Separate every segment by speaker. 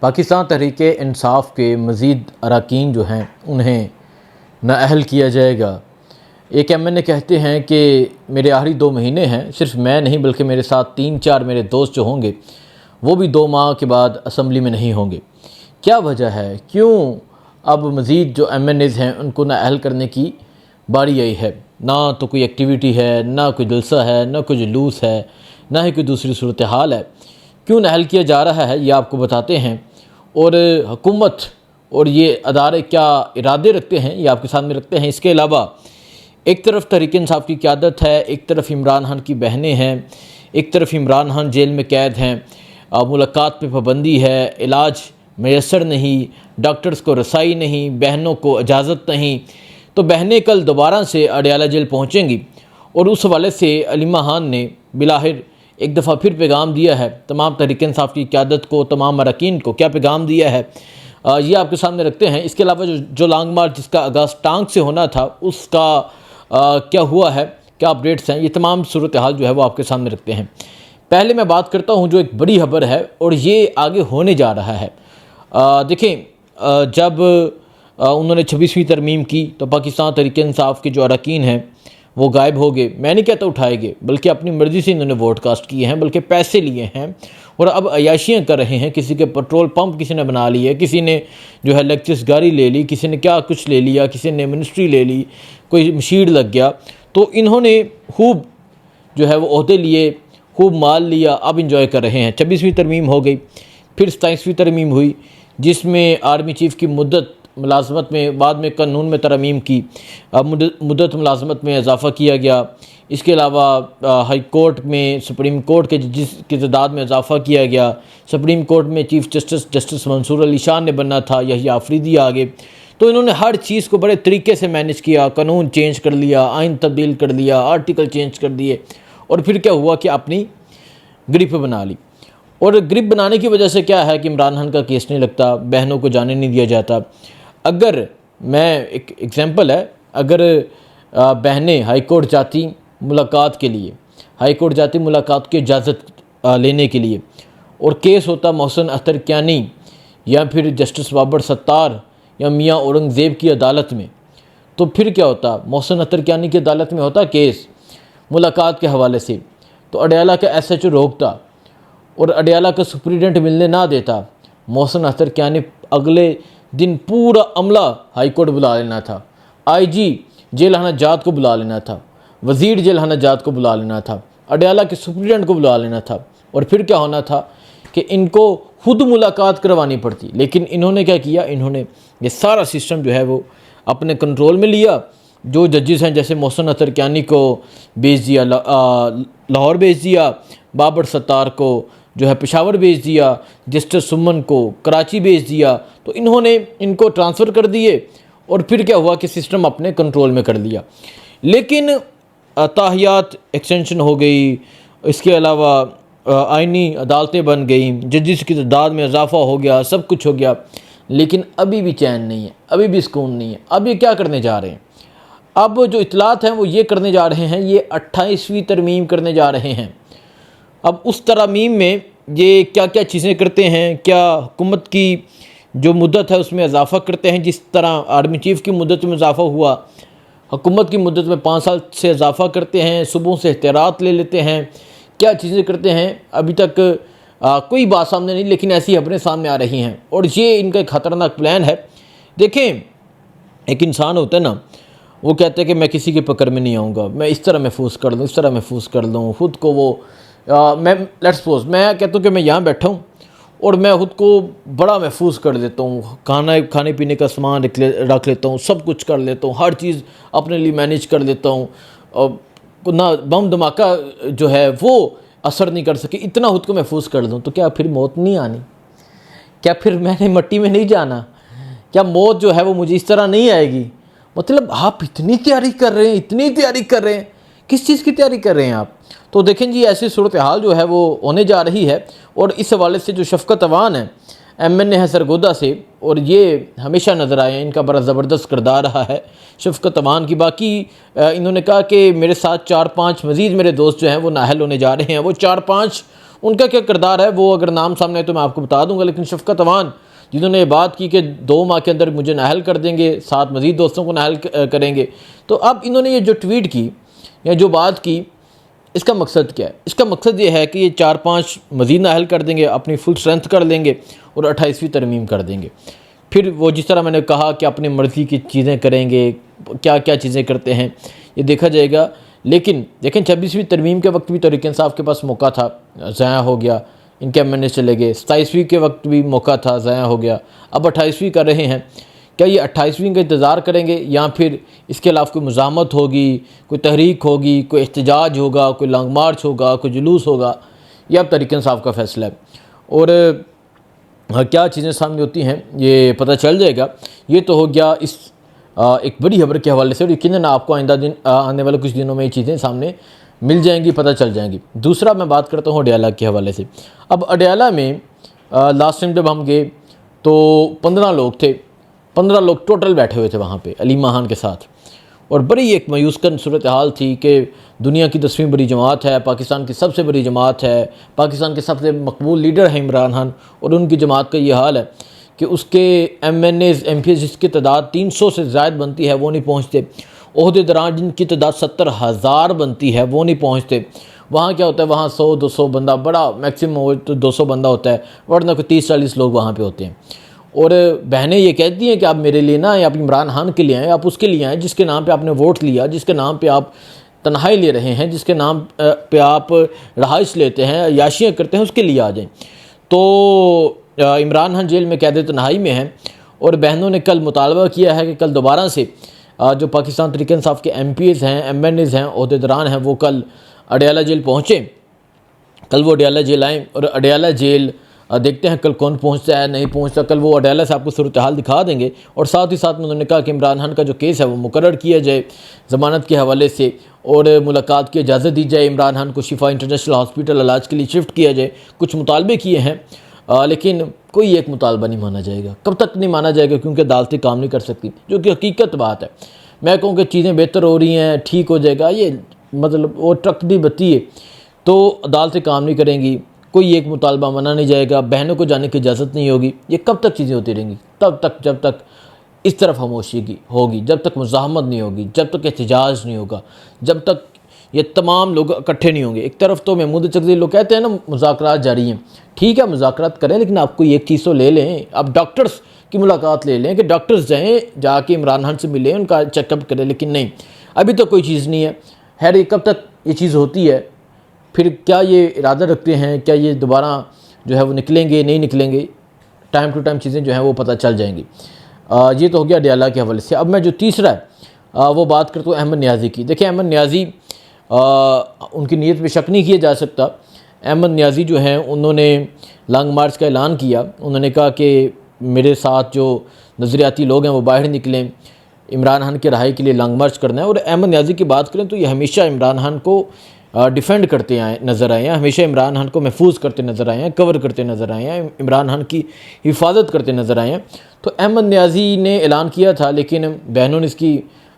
Speaker 1: पाकिस्तान तहरीक इंसाफ के मज़ीद अरकान जो हैं उन्हें नाअहल किया जाएगा। एक एमएनए कहते हैं कि मेरे आखिरी 2 महीने हैं, सिर्फ मैं नहीं बल्कि मेरे साथ 3-4 मेरे दोस्त जो होंगे वो भी 2 माह के बाद असम्बली में नहीं होंगे। क्या वजह है, क्यों अब मज़ीद जो एमएनएज़ हैं उनको नाअहल करने की बारी आई है? ना तो कोई एक्टिविटी है, ना कोई जलसा है, ना कोई जुलूस है, ना ही कोई दूसरी सूरत हाल है। क्यों नाअहल किया जा रहा है ये आपको बताते हैं, और हुकूमत और ये अदारे क्या इरादे रखते हैं ये आपके सामने रखते हैं। इसके अलावा एक तरफ तहरीक इंसाफ की क़यादत है, एक तरफ इमरान खान की बहनें हैं, एक तरफ इमरान खान जेल में कैद हैं, मुलाकात पे पाबंदी है, इलाज मैसर नहीं, डॉक्टर्स को रसाई नहीं, बहनों को इजाज़त नहीं। तो बहनें कल दोबारा से अडयाला जेल पहुँचेंगी और उस हवाले से अलीमा खान ने बिलाहिर एक दफ़ा फिर पैगाम दिया है तमाम तहरीक इंसाफ की क़यादत को, तमाम अरकान को। क्या पैगाम दिया है ये आपके सामने रखते हैं। इसके अलावा जो लॉन्ग मार्च जिसका आगाज़ टांग से होना था उसका क्या हुआ है, क्या अपडेट्स हैं, ये तमाम सूरत हाल जो है वो आपके सामने रखते हैं। पहले मैं बात करता हूँ जो एक बड़ी खबर है और ये आगे होने जा रहा है। देखें, जब उन्होंने 26वीं तरमीम की तो पाकिस्तान तहरीक इंसाफ के जो अरकान हैं वो गायब हो गए। मैं नहीं कहता उठाए गए, बल्कि अपनी मर्ज़ी से इन्होंने वोट कास्ट किए हैं, बल्कि पैसे लिए हैं और अब अयाशियाँ कर रहे हैं। किसी के पेट्रोल पंप किसी ने बना लिए, किसी ने जो है लेक्चर्स गाड़ी ले ली, किसी ने क्या कुछ ले लिया, किसी ने मिनिस्ट्री ले ली, कोई मशीर लग गया। तो इन्होंने खूब जो है वो ओहदे लिए, खूब माल लिया, अब इंजॉय कर रहे हैं। 26वीं तरमीम हो गई, फिर 27वीं तरमीम हुई जिसमें आर्मी चीफ़ की मुद्दत मुलाजमत में, बाद में कानून में तरमीम की, मुद्दत मुलाजमत में इजाफ़ा किया गया। इसके अलावा हाई कोर्ट में, सुप्रीम कोर्ट के जजिस की तादाद में इजाफ़ा किया गया। सुप्रीम कोर्ट में चीफ़ जस्टिस मंसूर अली शाह ने बनना था, यही आफरीदी आगे। तो इन्होंने हर चीज़ को बड़े तरीके से मैनेज किया, कानून चेंज कर लिया, आइन तब्दील कर लिया, आर्टिकल चेंज कर दिए और फिर क्या हुआ कि अपनी ग्रिप बना ली। और ग्रिप बनाने की वजह से क्या है कि इमरान खान का केस नहीं लगता, बहनों को जाने नहीं दिया जाता। अगर मैं एक एग्ज़ाम्पल है, अगर बहनें हाई कोर्ट जाती मुलाकात के लिए, हाई कोर्ट जाती मुलाकात की इजाज़त लेने के लिए, और केस होता मोहसिन अख्तर कियानी या फिर जस्टिस बाबर सत्तार या मियाँ औरंगज़ेब की अदालत में, तो फिर क्या होता? मोहसिन अख्तर कियानी की अदालत में होता केस मुलाकात के हवाले से, तो अडयाला का SHO रोकता और अडयाला का सुप्रीडेंट मिलने ना देता। मोहसिन अख्तर कियानी अगले दिन पूरा अमला हाई कोर्ट बुला लेना था, IG जेल खाना जात को बुला लेना था, वज़ीर जेल खाना जात को बुला लेना था, अडयाला के सुप्रीडेंट को बुला लेना था, और फिर क्या होना था कि इनको खुद मुलाकात करवानी पड़ती। लेकिन इन्होंने क्या किया, इन्होंने ये सारा सिस्टम जो है वो अपने कंट्रोल में लिया। जो जजेस हैं जैसे मोहसिन अख्तर कियानी को भेज दिया लाहौर भेज दिया, बाबर सत्तार को जो है पेशावर भेज दिया, जस्टिस सुमन को कराची भेज दिया। तो इन्होंने इनको ट्रांसफ़र कर दिए और फिर क्या हुआ कि सिस्टम अपने कंट्रोल में कर लिया। लेकिन ताहियात एक्सटेंशन हो गई, इसके अलावा आइनी अदालतें बन गई, जजेस की तादाद में इजाफ़ा हो गया, सब कुछ हो गया, लेकिन अभी भी चैन नहीं है, अभी भी सुकून नहीं है। अब ये क्या करने जा रहे हैं? अब जो इतलात हैं वो ये करने जा रहे हैं, ये 28वीं तरमीम करने जा रहे हैं। अब उस तरमीम में ये क्या क्या चीज़ें करते हैं, क्या हुकूमत की जो मुद्दत है उसमें इजाफ़ा करते हैं, जिस तरह आर्मी चीफ़ की मुद्दत में इजाफ़ा हुआ, हुकूमत की मुद्दत में 5 साल से इजाफ़ा करते हैं, सुबह से एहतियात ले लेते हैं, क्या चीज़ें करते हैं अभी तक कोई बात सामने नहीं, लेकिन ऐसी खबरें सामने आ रही हैं और ये इनका एक ख़तरनाक प्लान है। देखें, एक इंसान होता है ना, वो कहते हैं कि मैं किसी के पकड़ में नहीं आऊँगा, मैं इस तरह महफूज कर लूँ, इस तरह महफूज कर लूँ खुद को। वो मैं लेट्स सपोज मैं कहता हूँ कि मैं यहाँ बैठा हूँ और मैं खुद को बड़ा महफूज कर देता हूँ, खाने पीने का सामान रख लेता हूँ, सब कुछ कर लेता हूँ, हर चीज़ अपने लिए मैनेज कर लेता हूँ, और ना बम धमाका जो है वो असर नहीं कर सके, इतना खुद को महफूज कर दूँ। तो क्या फिर मौत नहीं आनी? क्या फिर मैंने मिट्टी में नहीं जाना? क्या मौत जो है वो मुझे इस तरह नहीं आएगी? मतलब आप इतनी तैयारी कर रहे हैं, इतनी तैयारी कर रहे हैं, किस चीज़ की तैयारी कर रहे हैं आप? तो देखें जी, ऐसी सूरत हाल जो है वो होने जा रही है। और इस हवाले से जो शफ़क़त अवान है, MNA है सरगोदा से, और ये हमेशा नज़र आए हैं, इनका बड़ा ज़बरदस्त किरदार रहा है शफ़क़त अवान की। बाकी इन्होंने कहा कि मेरे साथ 4-5 मज़ीद मेरे दोस्त जो हैं वो नाअहल होने जा रहे हैं। वो 4-5 उनका क्या किरदार है वो अगर नाम सामने है तो मैं आपको बता दूंगा। लेकिन शफकत अवान जिन्होंने ये बात की कि 2 माह के अंदर मुझे नाअहल कर देंगे, 7 मज़ीद दोस्तों को नाअहल करेंगे, तो अब इन्होंने ये जो ट्वीट की या जो बात की, इसका मकसद क्या है? इसका मकसद ये है कि ये 4-5 मज़ीद नाअहल कर देंगे, अपनी फुल स्ट्रेंथ कर लेंगे और 28वीं तरमीम कर देंगे। फिर वो जिस तरह मैंने कहा कि अपनी मर्ज़ी की चीज़ें करेंगे, क्या क्या चीज़ें करते हैं ये देखा जाएगा। लेकिन देखें 26वीं तरमीम के वक्त भी तहरीक इंसाफ के पास मौका था, ज़ाया हो गया, इनके एमएनए चले गए। 27वीं के वक्त भी मौका था, ज़ाया हो गया। अब 28वीं कर रहे हैं। क्या ये 28वीं का इंतज़ार करेंगे या फिर इसके अलावा कोई मुज़ाहमत होगी, कोई तहरीक होगी, कोई एहतजाज होगा, कोई लॉन्ग मार्च होगा, कोई जुलूस होगा? ये अब तहरीक इंसाफ का फ़ैसला है। और क्या चीज़ें सामने होती हैं ये पता चल जाएगा। ये तो हो गया इस एक बड़ी खबर के हवाले से, और यकीनन आपको आने वाले कुछ दिनों में ये चीज़ें सामने मिल जाएंगी, पता चल जाएंगी। दूसरा मैं बात करता हूँ अडयाला के हवाले से। अब अडयाला में लास्ट टाइम जब हम गए तो 15 लोग थे, 15 लोग टोटल बैठे हुए थे वहाँ पे अली माहान के साथ। और बड़ी एक मायूसकन सूरत हाल थी कि दुनिया की 10वीं बड़ी जमात है, पाकिस्तान की सबसे बड़ी जमात है, पाकिस्तान के सबसे मकबूल लीडर है इमरान खान, और उनकी जमात का ये हाल है कि उसके MNAs MPs जिसकी तादाद 300 से ज़ायद बनती है वो नहीं पहुँचते। ओहदेदारान जिनकी तादाद 70,000 बनती है वो नहीं पहुँचते। वहाँ क्या होता है, वहाँ 100-200 बंदा, बड़ा मैक्सिमम हो तो 200 बंदा होता है, वरना कोई 30-40 लोग वहाँ पे होते हैं। और बहनें ये कहती हैं कि आप मेरे लिए ना आए, आप इमरान खान के लिए आएँ, आप उसके लिए आएँ जिसके नाम पे आपने वोट लिया, जिसके नाम पे आप तन्हाई ले रहे हैं, जिसके नाम पे आप रहाइश लेते हैं, याशियाँ करते हैं, उसके लिए आ जाएँ। तो इमरान खान जेल में कैद तन्हाई में हैं, और बहनों ने कल मुतालबा किया है कि कल दोबारा से जो पाकिस्तान तहरीक इंसाफ के MPs हैं, MNAs हैं, ओहदेदारान हैं, वो कल अडयाला जेल पहुँचें। कल वो अडयाला जेल आएँ और अडयाला जेल देखते हैं कल कौन पहुंचता है नहीं पहुंचता। कल वो अडयाला से आपको सूरत हाल दिखा देंगे। और साथ ही साथ में उन्होंने कहा कि इमरान खान का जो केस है वो मुकर्रर किया जाए ज़मानत के हवाले से, और मुलाकात की इजाज़त दी जाए, इमरान खान को शिफा इंटरनेशनल हॉस्पिटल इलाज के लिए शिफ्ट किया जाए। कुछ मुतालबे किए हैं, लेकिन कोई एक मुतालबा नहीं माना जाएगा। कब तक नहीं माना जाएगा? क्योंकि अदालतें काम नहीं कर सकती, जो कि हकीकत बात है। मैं कहूँ कि चीज़ें बेहतर हो रही हैं, ठीक हो जाएगा, ये मतलब वो ट्रक दी बत्ती है, तो अदालतें काम नहीं करेंगी, कोई एक मुतालबा माना नहीं जाएगा, बहनों को जाने की इजाज़त नहीं होगी। ये कब तक चीज़ें होती रहेंगी? तब तक जब तक इस तरफ खामोशी होगी, जब तक मुज़ाहमत नहीं होगी, जब तक एहतजाज नहीं होगा, जब तक ये तमाम लोग इकट्ठे नहीं होंगे। एक तरफ तो महमूद चकज़ई लोग कहते हैं ना मुज़ाकरात जारी हैं, ठीक है मुज़ाकरात करें, लेकिन आपको एक चीज़ तो ले लें, आप डॉक्टर्स की मुलाकात ले लें कि डॉक्टर्स जाएँ, जाके इमरान खान से मिलें, उनका चेकअप करें। लेकिन नहीं, अभी तो कोई चीज़ नहीं है। खैर ये कब तक ये चीज़ होती है? फिर क्या ये इरादा रखते हैं, क्या ये दोबारा जो है वो निकलेंगे नहीं निकलेंगे? टाइम टू टाइम चीज़ें जो हैं वो पता चल जाएंगी। ये तो हो गया अडयाला के हवाले से। अब मैं जो तीसरा है वो बात करता हूँ अहमद न्याज़ी की। देखिए अहमद न्याज़ी, उनकी नीयत पे शक नहीं किया जा सकता। अहमद न्याज़ी जो हैं उन्होंने लॉन्ग मार्च का ऐलान किया। उन्होंने कहा कि मेरे साथ जो नज़रियाती लोग हैं वो बाहर निकलें, इमरान खान के रहाई के लिए लॉन्ग मार्च करना है। और अहमद न्याज़ी की बात करें तो ये हमेशा इमरान खान को डिफेंड करते आए नज़र आए हैं, हमेशा इमरान खान को महफूज करते नज़र आए हैं, कवर करते नज़र आए हैं, इमरान खान की हिफाजत करते नज़र आए हैं। तो अहमद न्याज़ी ने ऐलान किया था, लेकिन बहनों ने इसकी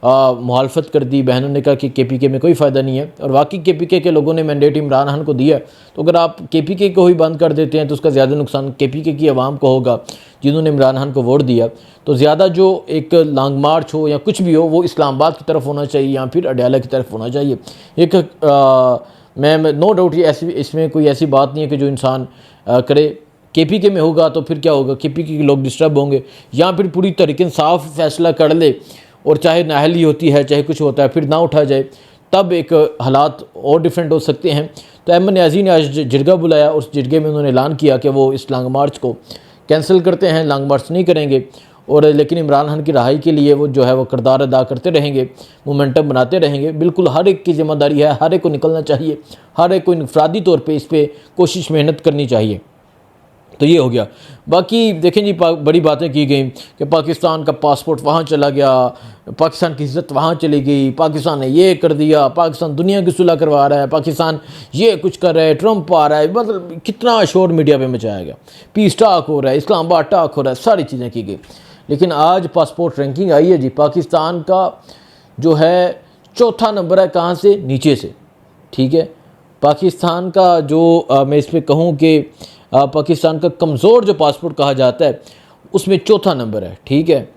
Speaker 1: मुखालफत कर दी। बहनों ने कहा कि KPK में कोई फ़ायदा नहीं है, और वाकई KPK के लोगों ने मैंडेट इमरान खान को दिया। तो अगर आप KPK को ही बंद कर देते हैं तो उसका ज़्यादा नुकसान KPK की आवाम को होगा जिन्होंने इमरान खान को वोट दिया। तो ज़्यादा जो एक लॉन्ग मार्च हो या कुछ भी हो वो इस्लामाबाद की तरफ होना चाहिए या फिर अडयाला की तरफ होना चाहिए। एक मैं नो डाउट ये ऐसी इसमें कोई ऐसी बात नहीं है कि जो इंसान करे। KPK में होगा तो फिर क्या होगा, KPK के लोग डिस्टर्ब होंगे, या फिर पूरी तरीके साफ फैसला कर ले और चाहे नाअहली होती है चाहे कुछ होता है फिर ना उठा जाए, तब एक हालात और डिफरेंट हो सकते हैं। तो अहमद न्याज़ी ने आज जिरगा बुलाया, उस जिरगे में उन्होंने ऐलान किया कि वो इस लॉन्ग मार्च को कैंसिल करते हैं, लॉन्ग मार्च नहीं करेंगे, और लेकिन इमरान खान की रहाई के लिए वो जो है वो किरदार अदा करते रहेंगे, मोमेंटम बनाते रहेंगे। बिल्कुल हर एक की ज़िम्मेदारी है, हर एक को निकलना चाहिए, हर एक को इनफरादी तौर पे इस पर कोशिश मेहनत करनी चाहिए। तो ये हो गया। बाकी देखें जी, बड़ी बातें की गई कि पाकिस्तान का पासपोर्ट वहाँ चला गया, पाकिस्तान की इज़्ज़त वहाँ चली गई, पाकिस्तान ने ये कर दिया, पाकिस्तान दुनिया की सुलह करवा रहा है, पाकिस्तान ये कुछ कर रहा है, ट्रंप आ रहा है, मतलब कितना शोर मीडिया पे मचाया गया, पीस टाक हो रहा है, इस्लामाबाद टाक हो रहा है, सारी चीज़ें की गई। लेकिन आज पासपोर्ट रैंकिंग आई है जी, पाकिस्तान का जो है 4था नंबर है, कहाँ से? नीचे से, ठीक है। पाकिस्तान का जो मैं इस पर कहूँ कि पाकिस्तान का कमज़ोर जो पासपोर्ट कहा जाता है उसमें चौथा नंबर है, ठीक है।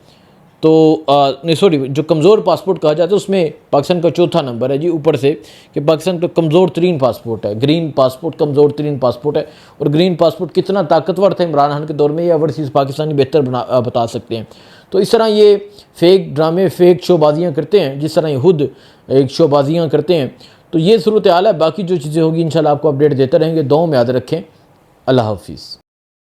Speaker 1: तो नहीं सॉरी, जो कमज़ोर पासपोर्ट कहा जाता है उसमें पाकिस्तान का चौथा नंबर है जी ऊपर से, कि पाकिस्तान का कमज़ोर तरीन पासपोर्ट है। ग्रीन पासपोर्ट कमज़ोर तरीन पासपोर्ट है। और ग्रीन पासपोर्ट कितना ताकतवर था इमरान खान के दौर में, ये ओवरसीज़ पाकिस्तानी बेहतर बता सकते हैं। तो इस तरह ये फ़ेक ड्रामे, फ़ेक शोबाजियाँ करते हैं, जिस तरह ये खुद एक शोबाजियाँ करते हैं। तो ये सूरत हाल है। बाकी जो चीज़ें होगी इंशाल्लाह आपको अपडेट देते रहेंगे। दुआ में याद रखें। अल्लाह हाफिज़।